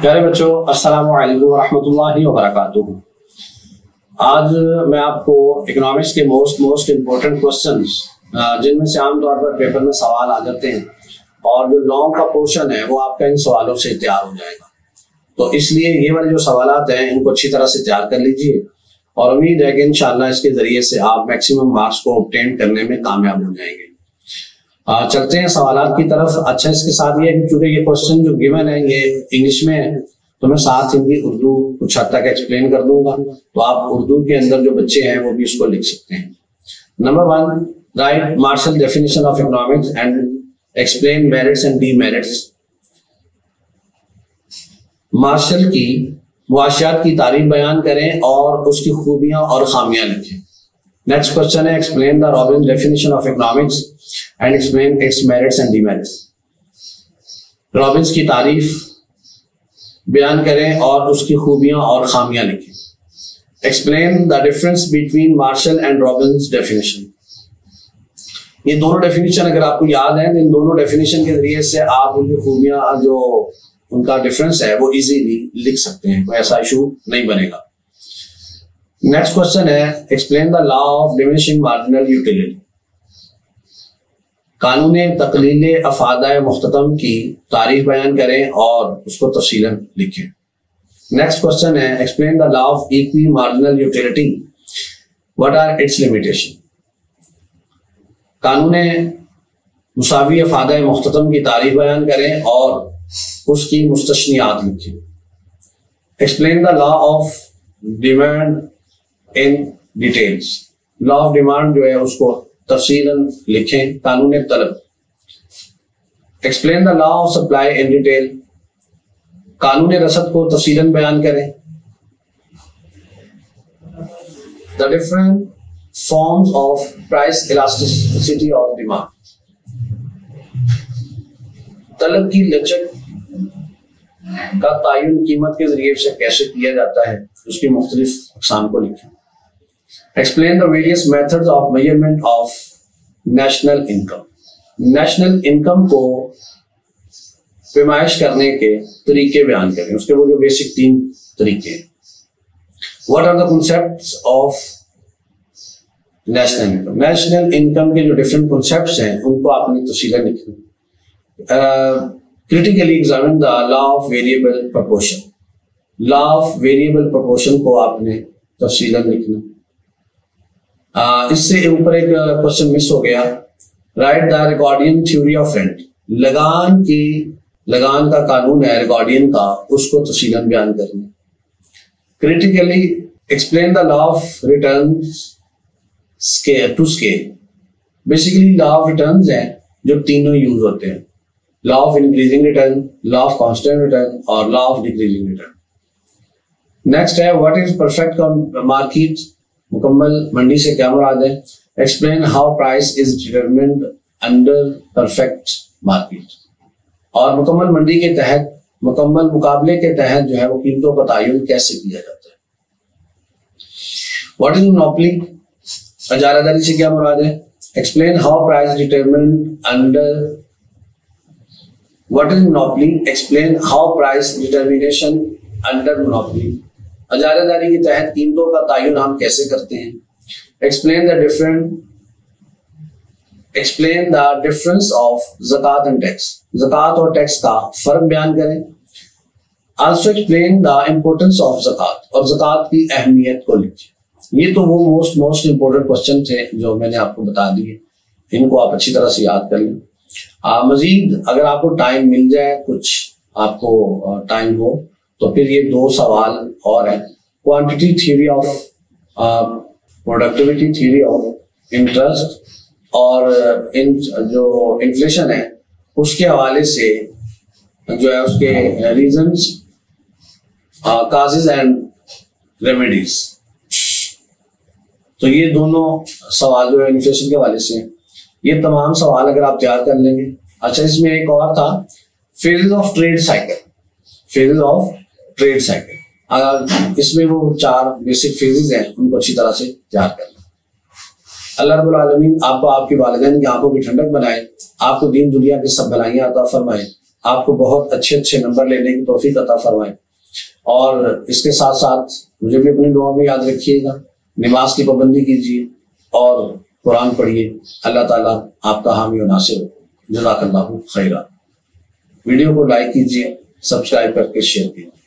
پیارے بچوں، السلام علیکم ورحمۃ اللہ وبرکاتہ۔ آج میں آپ کو اکنامکس کے موسٹ امپورٹنٹ کوسچنز جن میں سے عام طور پر پیپر میں سوال آ جاتے ہیں اور جو لانگ کا پورشن ہے وہ آپ کا ان سوالوں سے تیار ہو جائے گا، تو اس لیے یہ والے جو سوالات ہیں ان کو اچھی طرح سے تیار کر لیجئے اور امید ہے کہ انشاءاللہ اس کے ذریعے سے آپ میکسیمم مارکس کو obtain کرنے میں کامیاب ہو جائیں گے۔ چلتے ہیں سوالات کی طرف۔ اچھا، اس کے ساتھ یہ ہے کہ چونکہ یہ کوسچن جو گیون ہے یہ انگلش میں ہے تو میں ساتھ ہندی اردو کچھ حد تک ایکسپلین کر دوں گا، تو آپ اردو کے اندر جو بچے ہیں وہ بھی اس کو لکھ سکتے ہیں۔ Number 1، write Marshall definition of economics and explain merits and demerits. Marshall کی معاشیات کی تعریف بیان کریں اور اس کی خوبیاں اور خامیاں لکھیں۔ نیکسٹ کوسچن ہے explain the Robbins definition of economics and explain its merits and demerits. Robbins کی تعریف بیان کریں اور اس کی خوبیاں اور خامیاں لکھیں۔ Explain the difference between Marshall and Robbins definition. یہ دونوں ڈیفینیشن اگر آپ کو یاد ہے تو ان دونوں ڈیفینیشن کے ذریعے سے آپ ان کی خوبیاں جو ان کا ڈفرنس ہے وہ ایزیلی لکھ سکتے ہیں، کوئی ایسا ایشو نہیں بنے گا۔ نیکسٹ کوسچن ہے explain the law of diminishing marginal utility. قانون تقلیل افادہ مختتم کی تعریف بیان کریں اور اس کو تفصیلاً لکھیں۔ نیکسٹ کوسچن ہے explain the law of equi marginal utility, what are its limitation. قانون مساوی افادہ مختتم کی تعریف بیان کریں اور اس کی مستثنیات لکھیں۔ Explain the law of demand in details. Law of demand جو ہے اس کو تفصیلاً لکھیں۔ قانون طلب۔ Explain the law of supply in detail. قانون رسد کو تفصیلاً بیان کریں۔ The different forms of price elasticity of demand. طلب کی لچک کا تعین قیمت کے ذریعے سے کیسے کیا جاتا ہے، اس کی مختلف اقسام کو لکھیں۔ Explain the various methods of measurement of national income. National income کو پیمائش کرنے کے طریقے بیان کریں، اس کے وہ جو بیسک 3 طریقے ہیں۔ What are the concepts of national income. National income کے جو ڈفرینٹ کنسیپٹس ہیں ان کو آپ نے تفصیلاً لکھنا۔ critically examine the law of variable proportion۔ law of variable proportion کو آپ نے تفصیلاً لکھنا۔ اس سے اوپر ایک کوشچن مس ہو گیا، write the Ricardian theory of rent۔ لگان کا قانون ہے ریکارڈین کا، اس کو تفصیلاً بیان کرنا۔ critically explain the law of returns to scale۔ basically law of returns ہیں جو تینوں یوز ہوتے ہیں، law of increasing return, law of constant return اور law of decreasing return. Next ہے واٹ از پرفیکٹ مارکیٹ۔ مکمل منڈی سے کیا مراد ہے۔ Explain how price is determined under perfect market. اور مکمل منڈی کے تحت، مکمل مقابلے کے تحت جو ہے وہ قیمتوں کا تعین کیسے کیا جاتا ہے۔ واٹ از مونوپلی، اجارہ داری سے کیا مراد ہے۔ Explain how price determined under What is monopoly? Explain how price determination under monopoly۔ اجارہ داری کے تحت قیمتوں کا تعین ہم کیسے کرتے ہیں۔ Explain the difference of زکوٰۃ and tax۔ زکوٰۃ اور ٹیکس کا فرق بیان کریں۔ Also explain the importance of زکوٰۃ، اور زکوٰۃ کی اہمیت کو لکھیں۔ یہ تو وہ موسٹ امپورٹنٹ کوسچن تھے جو میں نے آپ کو بتا دیے، ان کو آپ اچھی طرح سے یاد کر لیں۔ مزید اگر آپ کو ٹائم مل جائے، کچھ آپ کو ٹائم ہو تو پھر یہ 2 سوال اور ہیں، quantity theory of productivity theory of interest اور جو انفلیشن ہے اس کے حوالے سے جو ہے اس کے ریزنس، کازز اینڈ ریمیڈیز۔ تو یہ دونوں سوال جو ہے انفلیشن کے حوالے سے ہیں۔ یہ تمام سوال اگر آپ تیار کر لیں گے۔ اچھا، اس میں ایک اور تھا phases of trade cycle. Phases of trade cycle, اس میں وہ 4 بیسک فیزز ہیں، ان کو اچھی طرح سے تیار کر لیں۔ اللہ رب العالمین آپ کو آپ کے والدین کی آنکھوں کی ٹھنڈک بنائے، آپ کو دین دنیا کی سب بھلائیاں عطا فرمائے۔ آپ کو بہت اچھے اچھے نمبر لینے کی توفیق عطا فرمائے، اور اس کے ساتھ ساتھ مجھے بھی اپنی دعا میں یاد رکھیے گا، نماز کی پابندی کیجیے اور قرآن پڑھیے۔ اللہ تعالیٰ آپ کا حامی و ناصر ہو۔ جزاک اللہ خیرا۔ ویڈیو کو لائک کیجیے، سبسکرائب کر کے شیئر کیجیے۔